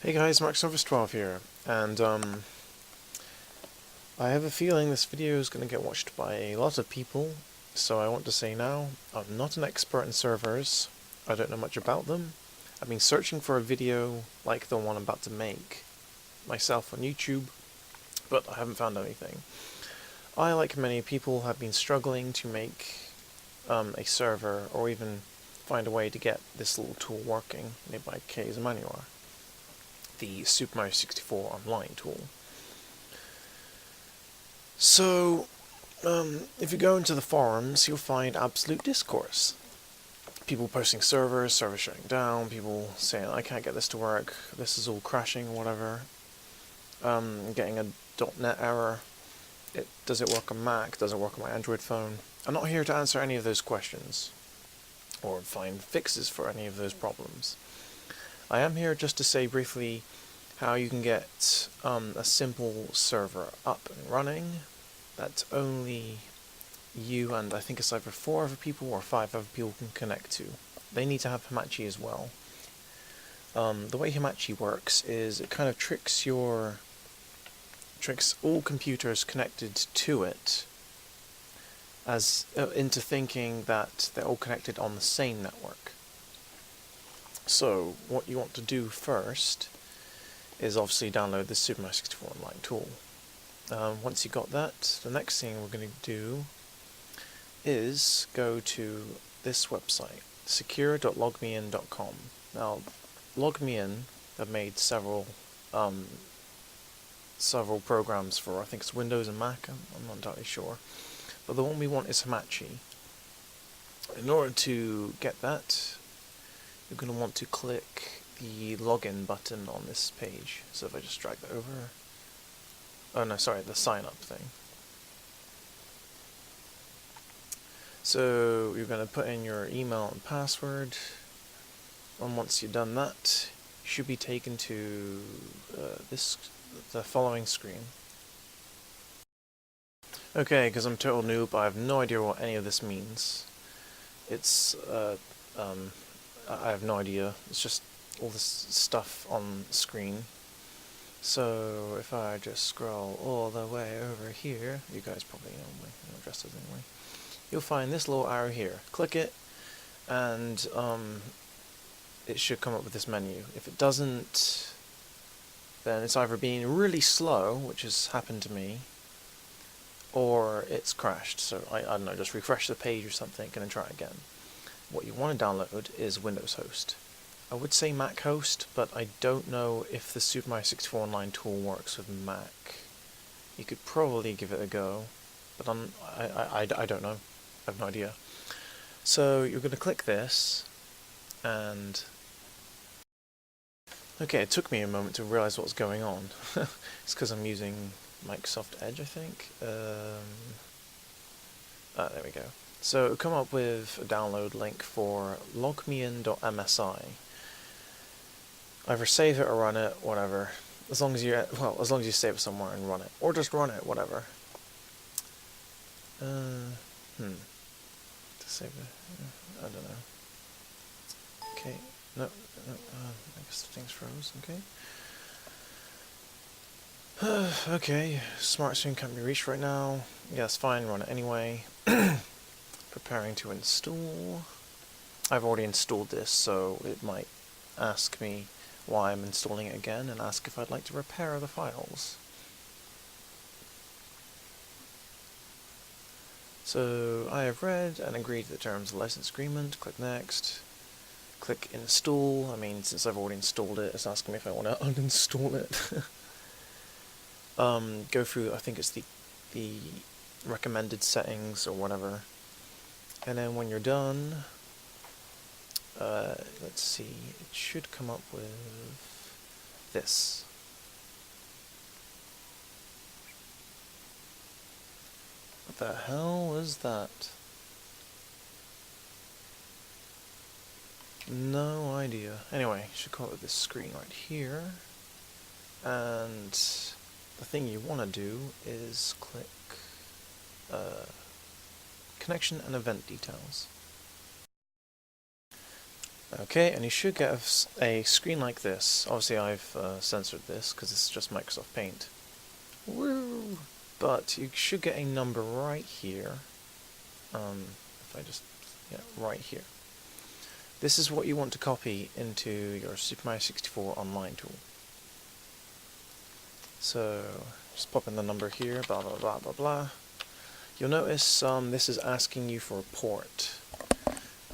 Hey guys, Mark12 here, and I have a feeling this video is going to get watched by a lot of people, so I want to say now, I'm not an expert in servers, I don't know much about them. I've been searching for a video like the one I'm about to make myself on YouTube, but I haven't found anything. I, like many people, have been struggling to make a server, or even find a way to get this little tool working, made by Kaze Emanuar, the Super Mario 64 online tool. So, if you go into the forums, you'll find absolute discourse. People posting servers shutting down, people saying, I can't get this to work, this is all crashing, whatever. Getting a .NET error. Does it work on Mac? Does it work on my Android phone? I'm not here to answer any of those questions, or find fixes for any of those problems. I am here just to say briefly how you can get a simple server up and running that only you and I think it's either 4 other people or 5 other people can connect to. They need to have Hamachi as well. The way Hamachi works is it kind of tricks all computers connected to it as into thinking that they're all connected on the same network. So what you want to do first is obviously download the Super Mario 64 online tool. Once you got that, the next thing we're going to do is go to this website, secure.logmein.com. Now, LogMeIn have made several programs for, I think it's Windows and Mac, I'm not entirely sure. But the one we want is Hamachi. In order to get that, you're going to want to click the login button on this page. So if I just drag that over, oh no, sorry, the sign up thing. So you're going to put in your email and password, and once you've done that, you should be taken to the following screen. Okay, because I'm a total noob, I have no idea what any of this means. It's I have no idea. It's just all this stuff on the screen. So if I just scroll all the way over here, you guys probably know my addresses anyway, you'll find this little arrow here. Click it, and it should come up with this menu. If it doesn't, then it's either being really slow, which has happened to me, or it's crashed. So I don't know, just refresh the page or something and then try again. What you want to download is Windows Host. I would say Mac Host, but I don't know if the Super Mario 64 Online tool works with Mac. You could probably give it a go, but I don't know. I have no idea. So you're going to click this, and okay, it took me a moment to realize what was going on. It's because I'm using Microsoft Edge, I think. There we go. So it'll come up with a download link for LogMeIn.msi. Either save it or run it, whatever. As long as you save it somewhere and run it, or just run it, whatever. To save it, I don't know. Okay, no, I guess the thing's froze. Okay. Okay, smart screen can't be reached right now. Yeah, it's fine. Run it anyway. Preparing to install. I've already installed this, so it might ask me why I'm installing it again and ask if I'd like to repair the files. So I have read and agreed to the terms of the license agreement. Click next. Click install. I mean, since I've already installed it, it's asking me if I want to uninstall it. Go through, I think it's the recommended settings or whatever. And then when you're done, let's see, it should come up with this. What the hell is that? No idea. Anyway, it should come up with this screen right here. And the thing you want to do is click connection and event details. Okay, and you should get a screen like this. Obviously I've censored this because it's just Microsoft Paint. Woo! But you should get a number right here. If I just, yeah, right here. This is what you want to copy into your Super Mario 64 online tool. So, just pop in the number here, blah blah blah blah blah. You'll notice this is asking you for a port.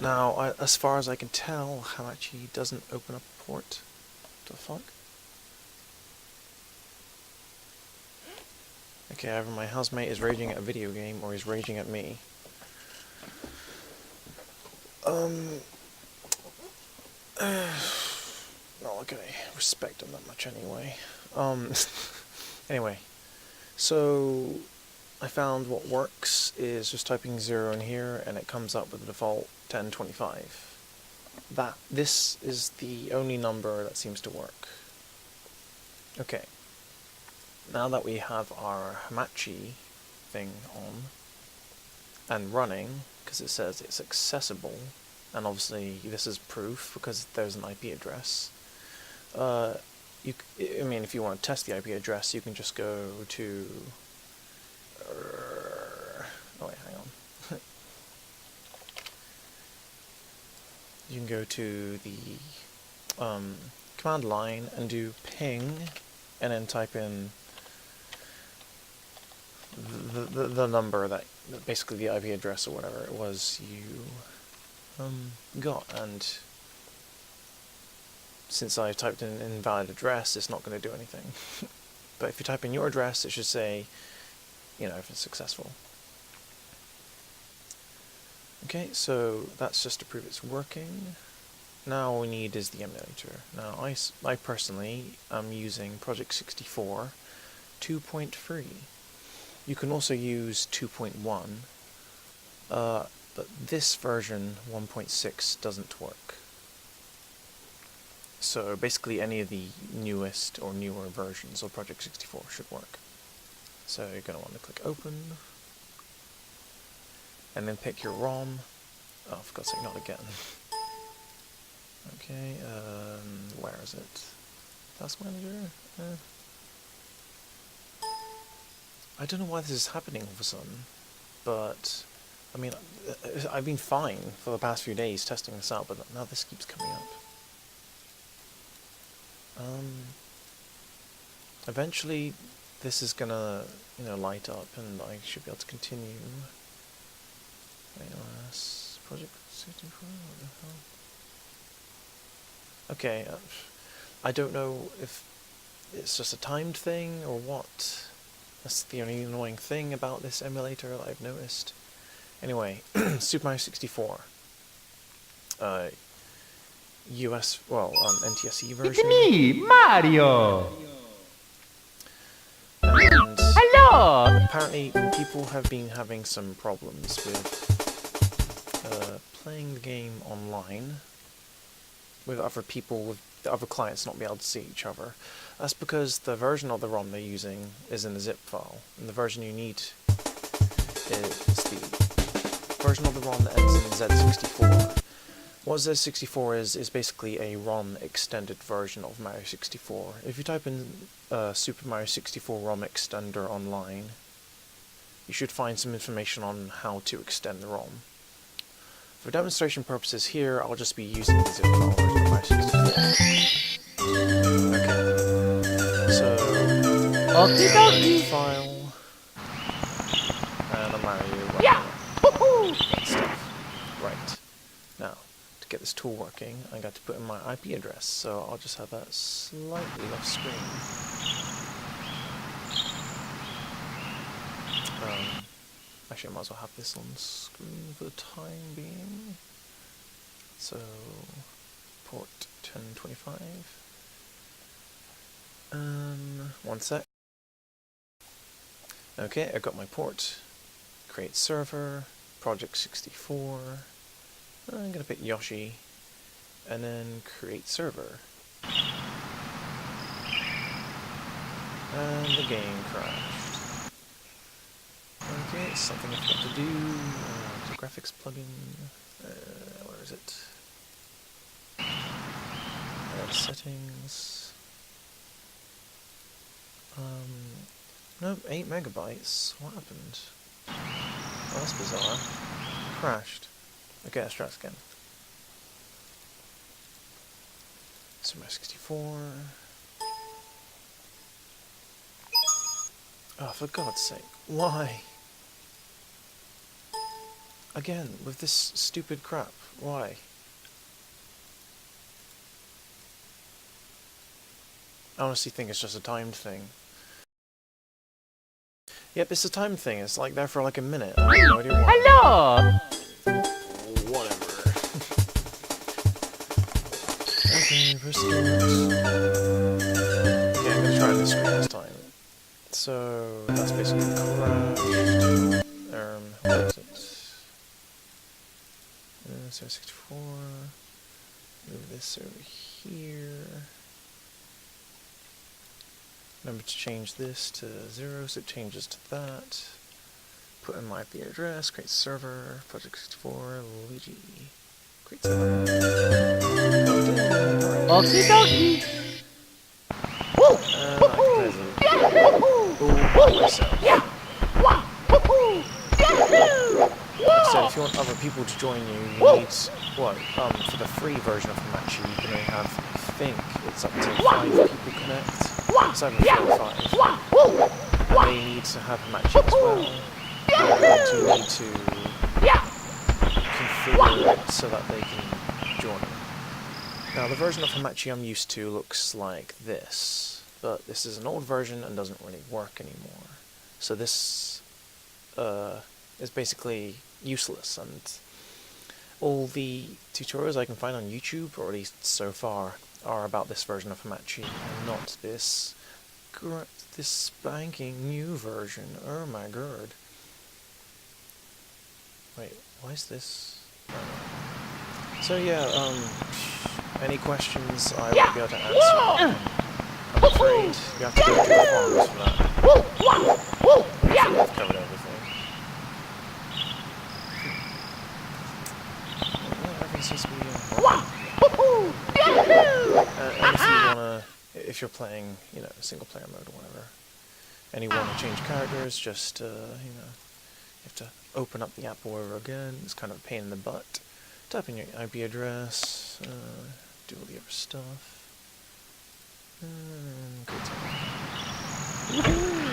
Now, as far as I can tell, Hamachi doesn't open up a port. What the fuck? Okay, either my housemate is raging at a video game, or he's raging at me. Not like I respect him that much anyway. Anyway, so I found what works is just typing 0 in here, and it comes up with the default 1025. This is the only number that seems to work. Okay. Now that we have our Hamachi thing on and running, because it says it's accessible, and obviously this is proof because there's an IP address. I mean, if you want to test the IP address, you can just go to. Oh wait, hang on. You can go to the command line and do ping, and then type in the number that basically the IP address or whatever it was you got, and since I typed in an invalid address, it's not going to do anything. But if you type in your address, it should say, you know, if it's successful. Okay, so that's just to prove it's working. Now all we need is the emulator. Now I personally am using Project 64 2.3. You can also use 2.1, but this version 1.6 doesn't work. So basically any of the newest or newer versions of Project 64 should work. So you're going to want to click open, and then pick your ROM. Oh, for God's sake, not again. Okay, where is it? Task Manager? I don't know why this is happening all of a sudden, but I mean, I've been fine for the past few days testing this out, but now this keeps coming up. Eventually, this is gonna, you know, light up, and I should be able to continue. Project 64. What the hell? Okay, I don't know if it's just a timed thing or what. That's the only annoying thing about this emulator that I've noticed. Anyway, Super Mario 64. US, well, NTSC version. It's me, Mario! And Hello! apparently people have been having some problems with playing the game online with other people, with the other clients not be able to see each other. That's because the version of the ROM they're using is in a zip file, and the version you need is the version of the ROM that ends in Z64. What Z64 is basically a ROM extended version of Mario 64. If you type in Super Mario 64 ROM extender online, you should find some information on how to extend the ROM. For demonstration purposes here, I'll just be using the zip file version of Mario 64. Okay, so Okie dokie! file, and a Mario Yeah! Woohoo! stuff. Right. Now, to get this tool working, I got to put in my IP address, so I'll just have that slightly off screen. Actually, I might as well have this on screen for the time being. So, port 1025. One sec. Okay, I've got my port. Create server, Project 64. I'm gonna pick Yoshi, and then create server. And the game crashed. Okay, something I forgot to do. The graphics plugin. Where is it? Settings. Nope, 8 megabytes. What happened? Oh, that's bizarre. Crashed. Okay, let's try this again. SM64. Oh, for God's sake. Why? Again, with this stupid crap. Why? I honestly think it's just a timed thing. Yep, it's a timed thing. It's like there for like a minute. I have no idea why. Hello! Whatever. Okay, restart. Okay, I'm gonna try this screen this time. So that's basically crashed. Exit. SM64. Move this over here. Remember to change this to 0, so it changes to that. Put in my IP address, create server, project 64, Luigi. Create server. Okie dokie! So if you want other people to join you, you need, what, for the free version of Hamachi, you can only have, I think, it's up to 5 people connect. It's either 4 or 5. And they need to have Hamachi as well. And you need to configure it so that they can join. Now the version of Hamachi I'm used to looks like this, but this is an old version and doesn't really work anymore. So this is basically useless, and all the tutorials I can find on YouTube, or at least so far, are about this version of Hamachi, and not this spanking new version. Oh my god. Wait, why is this? So yeah, any questions I won't be able to answer. I'm afraid you have to go to the forums for that. I've covered everything. Yeah, everything seems to be and if you're playing, you know, single player mode or whatever, and you want to change characters, just, you know, you have to open up the app all over again. It's kind of a pain in the butt. Type in your IP address, do all the other stuff. Good time.